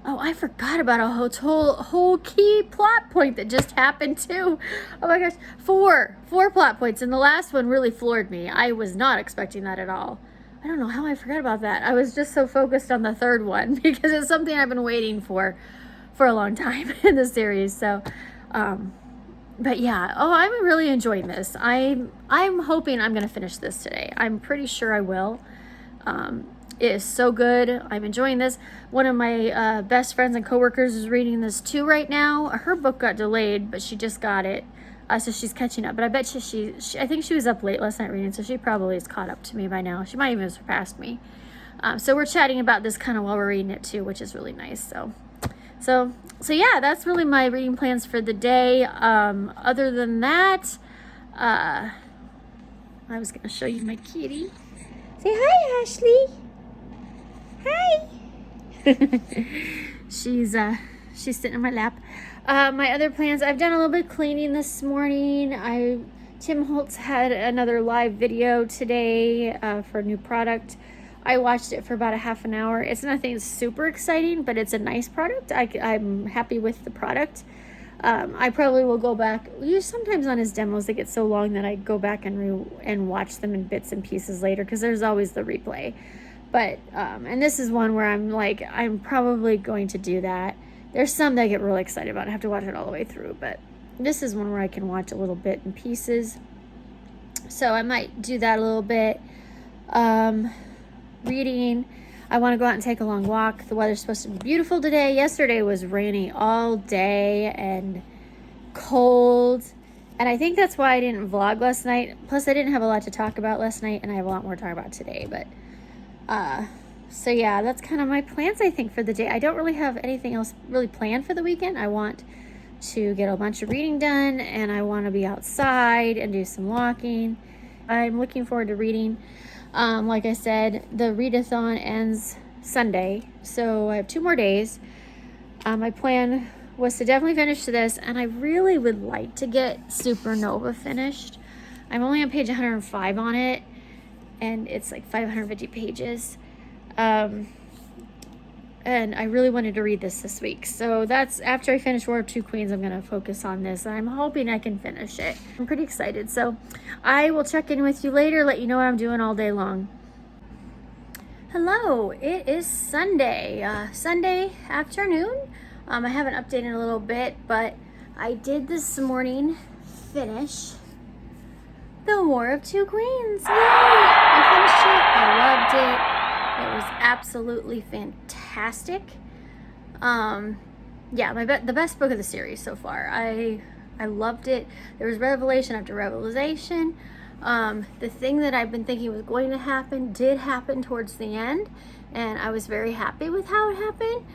I forgot about a whole key plot point that just happened too. Oh my gosh, 4 plot points, and the last one really floored me. I was not expecting that at all. I don't know how I forgot about that. I was just so focused on the 3rd one because it's something I've been waiting for a long time in the series. So, but yeah, I'm really enjoying this. I'm hoping I'm going to finish this today. I'm pretty sure I will. It is so good. I'm enjoying this. One of my best friends and coworkers is reading this too right now. Her book got delayed, but she just got it. So she's catching up. But I bet she I think she was up late last night reading, so she probably is caught up to me by now. She might even have surpassed me. So we're chatting about this kind of while we're reading it too, which is really nice. So yeah, that's really my reading plans for the day. Other than that, I was going to show you my kitty. Say hi, Ashley. Hey! She's sitting in my lap. My other plans, I've done a little bit of cleaning this morning. Tim Holtz had another live video today for a new product. I watched it for about a half an hour. It's nothing super exciting, but it's a nice product. I'm happy with the product. I probably will go back. Sometimes on his demos, they get so long that I go back and watch them in bits and pieces later, because there's always the replay. But, and this is one where I'm probably going to do that. There's some that I get really excited about. I have to watch it all the way through, but this is one where I can watch a little bit in pieces. So I might do that a little bit. Reading. I want to go out and take a long walk. The weather's supposed to be beautiful today. Yesterday was rainy all day and cold. And I think that's why I didn't vlog last night. Plus, I didn't have a lot to talk about last night, and I have a lot more to talk about today. But, so yeah, that's kind of my plans, I think, for the day. I don't really have anything else really planned for the weekend. I want to get a bunch of reading done, and I want to be outside and do some walking. I'm looking forward to reading. Like I said, the Readathon ends Sunday, so I have 2 more days. My plan was to definitely finish this, and I really would like to get Supernova finished. I'm only on page 105 on it, and it's like 550 pages. And I really wanted to read this week. So that's after I finish War of Two Queens, I'm going to focus on this. I'm hoping I can finish it. I'm pretty excited. So I will check in with you later, let you know what I'm doing all day long. Hello, it is Sunday. Sunday afternoon. I haven't updated in a little bit, but I did this morning finish the War of Two Queens. Yay! I finished it. I loved it. It was absolutely fantastic. Yeah, the best book of the series so far. I loved it. There was revelation after revelation. The thing that I've been thinking was going to happen did happen towards the end, and I was very happy with how it happened.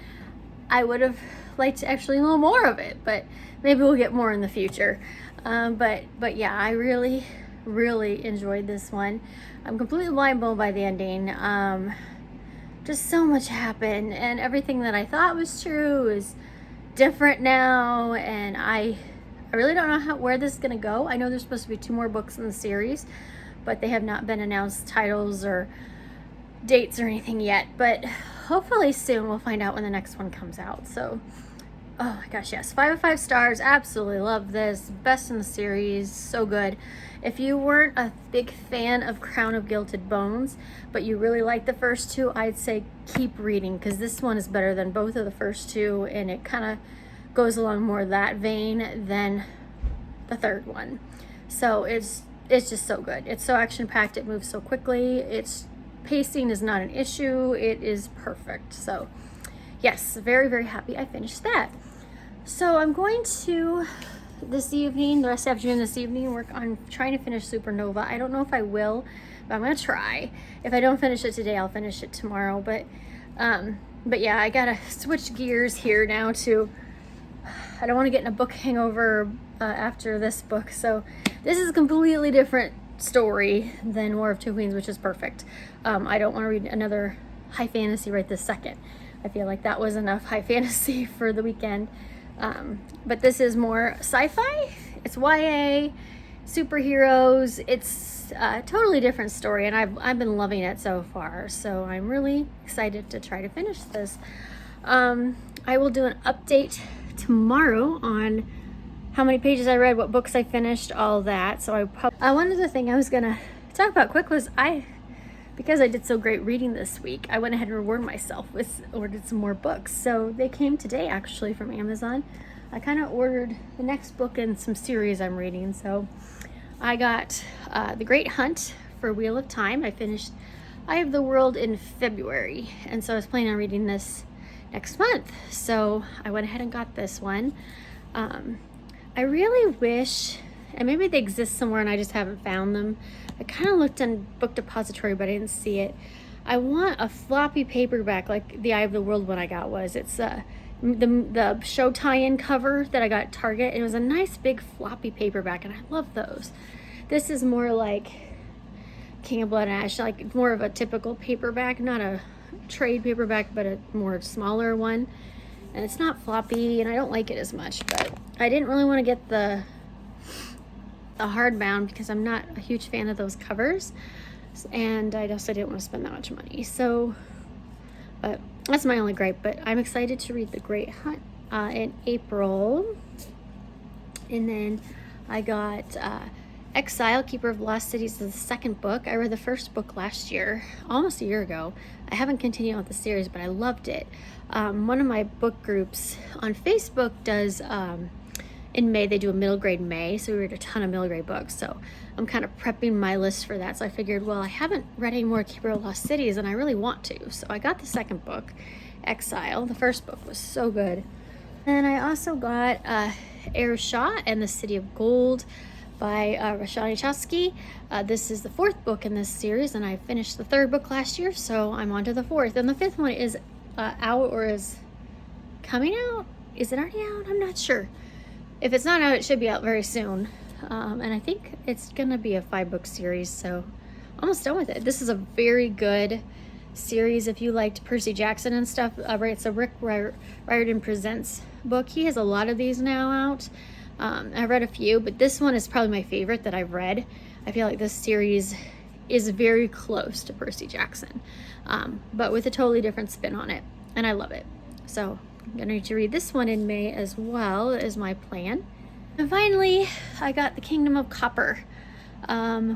I would have liked to actually know more of it, but maybe we'll get more in the future. But yeah, I really enjoyed this one. I'm completely mind blown by the ending. Just so much happened, and everything that I thought was true is different now, and I really don't know where this is going to go. I know there's supposed to be 2 more books in the series, but they have not been announced titles or dates or anything yet, but hopefully soon we'll find out when the next one comes out. So, oh my gosh, yes, 5 of 5 stars. Absolutely love this. Best in the series. So good. If you weren't a big fan of Crown of Gilded Bones, but you really like the first 2, I'd say keep reading, because this one is better than both of the first 2, and it kind of goes along more that vein than the third one. So it's just so good. It's so action-packed. It moves so quickly. Its pacing is not an issue. It is perfect. So yes, very happy I finished that. So I'm going to this evening, the rest of the afternoon this evening, work on trying to finish Supernova. I don't know if I will, but I'm gonna try. If I don't finish it today, I'll finish it tomorrow. But yeah, I gotta switch gears here now to, I don't want to get in a book hangover after this book. So this is a completely different story than War of Two Queens, which is perfect. I don't want to read another high fantasy right this second. I feel like that was enough high fantasy for the weekend. But this is more sci-fi. It's YA, superheroes. It's a totally different story, and I've been loving it so far. So I'm really excited to try to finish this. I will do an update tomorrow on how many pages I read, what books I finished, all that. So one other thing I was gonna talk about quick was because I did so great reading this week, I went ahead and rewarded myself ordered some more books. So they came today actually from Amazon. I kind of ordered the next book in some series I'm reading. So I got The Great Hunt for Wheel of Time. I finished Eye of the World in February, and so I was planning on reading this next month. So I went ahead and got this one. I really wish, and maybe they exist somewhere and I just haven't found them. I kind of looked in Book Depository, but I didn't see it. I want a floppy paperback like the Eye of the World one I got was. It's the show tie-in cover that I got at Target. It was a nice big floppy paperback, and I love those. This is more like King of Blood and Ash, like more of a typical paperback, not a trade paperback, but a more smaller one. And it's not floppy, and I don't like it as much, but I didn't really want to get the hardbound because I'm not a huge fan of those covers, and I also didn't want to spend that much money. So, but that's my only gripe. But I'm excited to read The Great Hunt in April. And then I got Exile, Keeper of Lost Cities, is the second book. I read the first book last year, almost a year ago. I haven't continued with the series, but I loved it. One of my book groups on Facebook does, in May, they do a middle grade May, so we read a ton of middle grade books. So I'm kind of prepping my list for that. So I figured, well, I haven't read any more Keeper of Lost Cities, and I really want to. So I got the second book, Exile. The first book was so good. And I also got Shah and the City of Gold by Rashani Chasky. This is the fourth book in this series, and I finished the third book last year, so I'm on to the fourth. And the fifth one is out, or is coming out? Is it already out? I'm not sure. If it's not out, it should be out very soon. And I think it's gonna be a 5-book series, so almost done with it. This is a very good series if you liked Percy Jackson and stuff. It's a Rick Riordan Presents book. He has a lot of these now out. I read a few, but this one is probably my favorite that I've read. I feel like this series is very close to Percy Jackson, but with a totally different spin on it, and I love it. So I'm gonna need to read this one in May as well, is my plan. And finally, I got The Kingdom of Copper,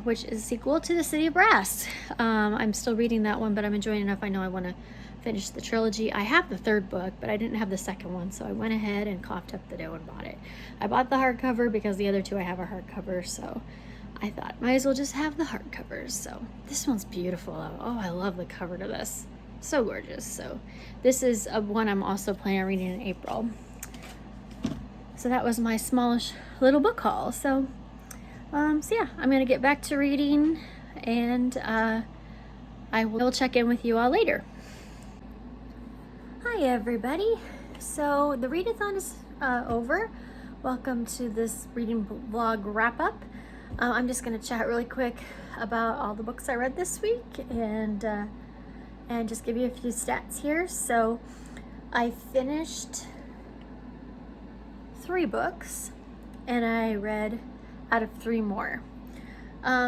which is a sequel to The City of Brass. I'm still reading that one, but I'm enjoying it enough. I know I want to finish the trilogy. I have the third book, but I didn't have the second one, so I went ahead and coughed up the dough and bought it. I bought the hardcover because the other two I have a hardcover, so I thought might as well just have the hardcovers. So this one's beautiful. Oh, I love the cover to this. So gorgeous. So this is one I'm also planning on reading in April. So that was my smallish little book haul. So yeah, I'm gonna get back to reading, and I will check in with you all later. Hi everybody. So the readathon is over. Welcome to this reading vlog wrap up. I'm just gonna chat really quick about all the books I read this week, and just give you a few stats here. So I finished 3 books, and I read out of 3 more.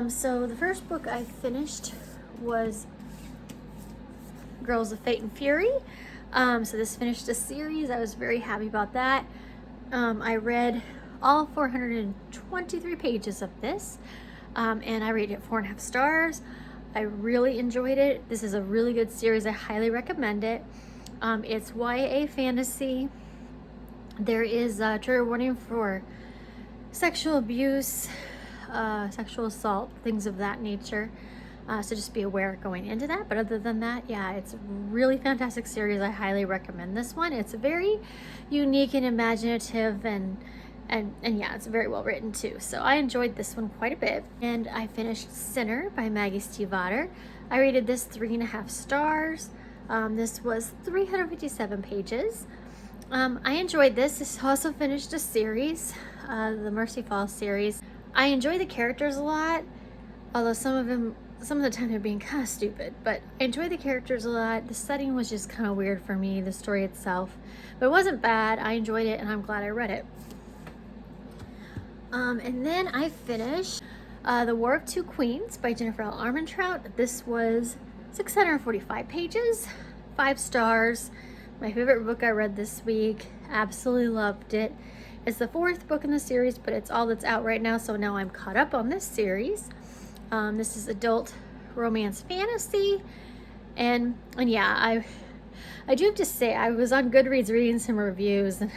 So the first book I finished was Girls of Fate and Fury. So this finished a series. I was very happy about that. I read all 423 pages of this, and I rated it 4.5 stars. I really enjoyed it. This is a really good series. I highly recommend it. It's YA fantasy. There is a trigger warning for sexual abuse, sexual assault, things of that nature. So just be aware going into that. But other than that, yeah, it's a really fantastic series. I highly recommend this one. It's very unique and imaginative, and yeah, it's very well written too. So I enjoyed this one quite a bit. And I finished Sinner by Maggie Stiefvater. I rated this 3.5 stars. This was 357 pages. I enjoyed this. This also finished a series, the Mercy Falls series. I enjoy the characters a lot, although some of the time they're being kind of stupid, but I enjoy the characters a lot. The setting was just kind of weird for me, the story itself, but it wasn't bad. I enjoyed it, and I'm glad I read it. And then I finished The War of Two Queens by Jennifer L. Armentrout. This was 645 pages, 5 stars. My favorite book I read this week. Absolutely loved it. It's the 4th book in the series, but it's all that's out right now, so now I'm caught up on this series. This is adult romance fantasy, and yeah, I do have to say, I was on Goodreads reading some reviews, and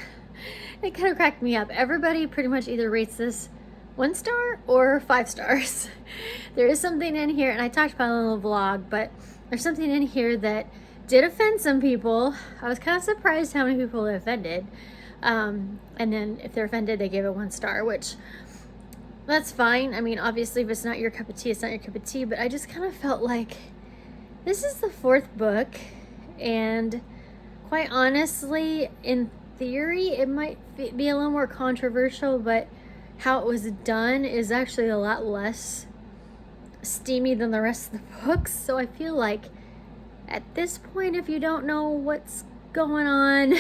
it kind of cracked me up. Everybody pretty much either rates this 1 star or 5 stars. There is something in here, and I talked about it in a little vlog, but there's something in here that did offend some people. I was kind of surprised how many people it offended. And then if they're offended, they gave it 1 star, which that's fine. I mean, obviously, if it's not your cup of tea, it's not your cup of tea, but I just kind of felt like this is the 4th book, and quite honestly, in theory, it might be a little more controversial, but how it was done is actually a lot less steamy than the rest of the books. So I feel like at this point, if you don't know what's going on,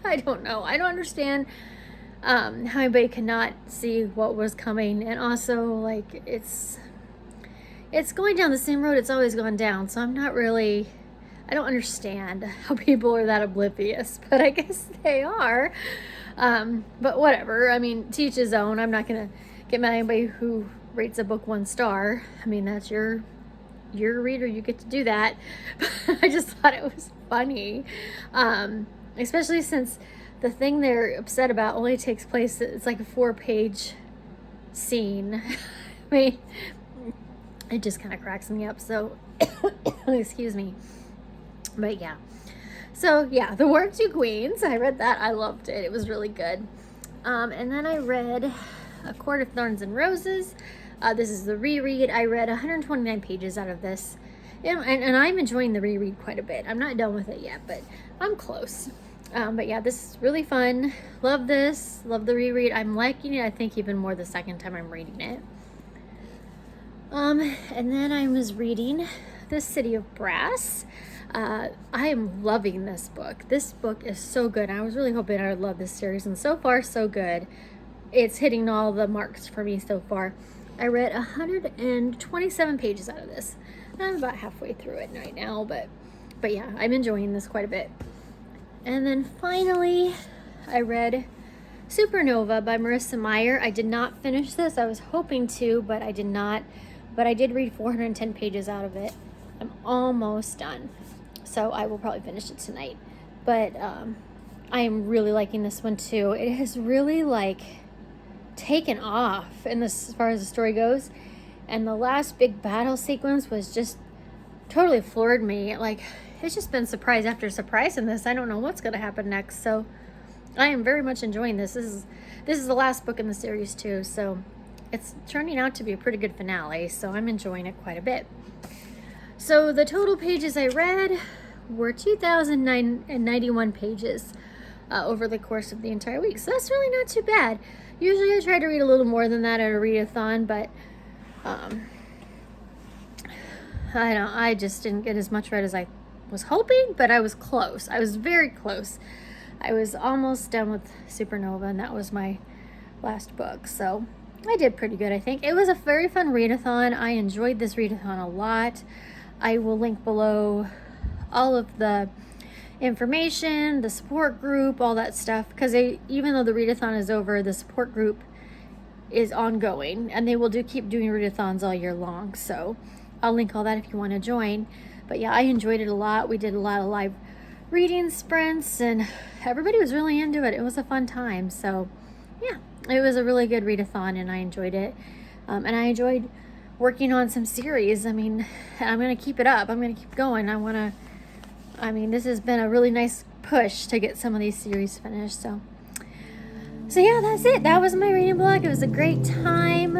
I don't know. I don't understand how anybody could not see what was coming. And also, like, it's going down the same road it's always gone down. So I don't understand how people are that oblivious, but I guess they are. But whatever. I mean, to each his own. I'm not going to get mad at anybody who rates a book 1 star. I mean, that's your reader. You get to do that. But I just thought it was funny. Especially since the thing they're upset about only takes place, it's like a 4-page scene. I mean, it just kind of cracks me up. So, excuse me. But yeah. So yeah, The War of Two Queens. I read that. I loved it. It was really good. And then I read A Court of Thorns and Roses. This is the reread. I read 129 pages out of this. And I'm enjoying the reread quite a bit. I'm not done with it yet, but I'm close. But yeah, this is really fun. Love this. Love the reread. I'm liking it, I think, even more the second time I'm reading it. And then I was reading The City of Brass. I am loving this book. This book is so good. I was really hoping I would love this series, and so far, so good. It's hitting all the marks for me so far. I read 127 pages out of this. I'm about halfway through it right now, but yeah, I'm enjoying this quite a bit. And then finally, I read Supernova by Marissa Meyer. I did not finish this. I was hoping to, but I did not. But I did read 410 pages out of it. I'm almost done. So I will probably finish it tonight. But I am really liking this one too. It has really like taken off in this, as far as the story goes. And the last big battle sequence was just totally floored me. Like, it's just been surprise after surprise in this. I don't know what's going to happen next. So I am very much enjoying this. This is the last book in the series too. So it's turning out to be a pretty good finale. So I'm enjoying it quite a bit. So the total pages I read were 2,091 pages over the course of the entire week. So that's really not too bad. Usually I try to read a little more than that at a readathon, but I just didn't get as much read as I was hoping, but I was close. I was very close. I was almost done with Supernova, and that was my last book. So I did pretty good, I think. It was a very fun readathon. I enjoyed this readathon a lot. I will link below all of the information, the support group, all that stuff, because even though the readathon is over, the support group is ongoing, and they will keep doing readathons all year long. So I'll link all that if you want to join. But yeah, I enjoyed it a lot. We did a lot of live reading sprints, and everybody was really into it. It was a fun time. So yeah, it was a really good readathon, and I enjoyed it. And I enjoyed working on some series. I mean, I'm going to keep it up. I'm going to keep going. This has been a really nice push to get some of these series finished. So yeah, that's it. That was my reading blog. It was a great time.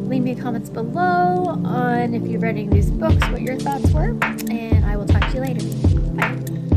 Leave me comments below on if you've read any of these books, what your thoughts were, and I will talk to you later. Bye.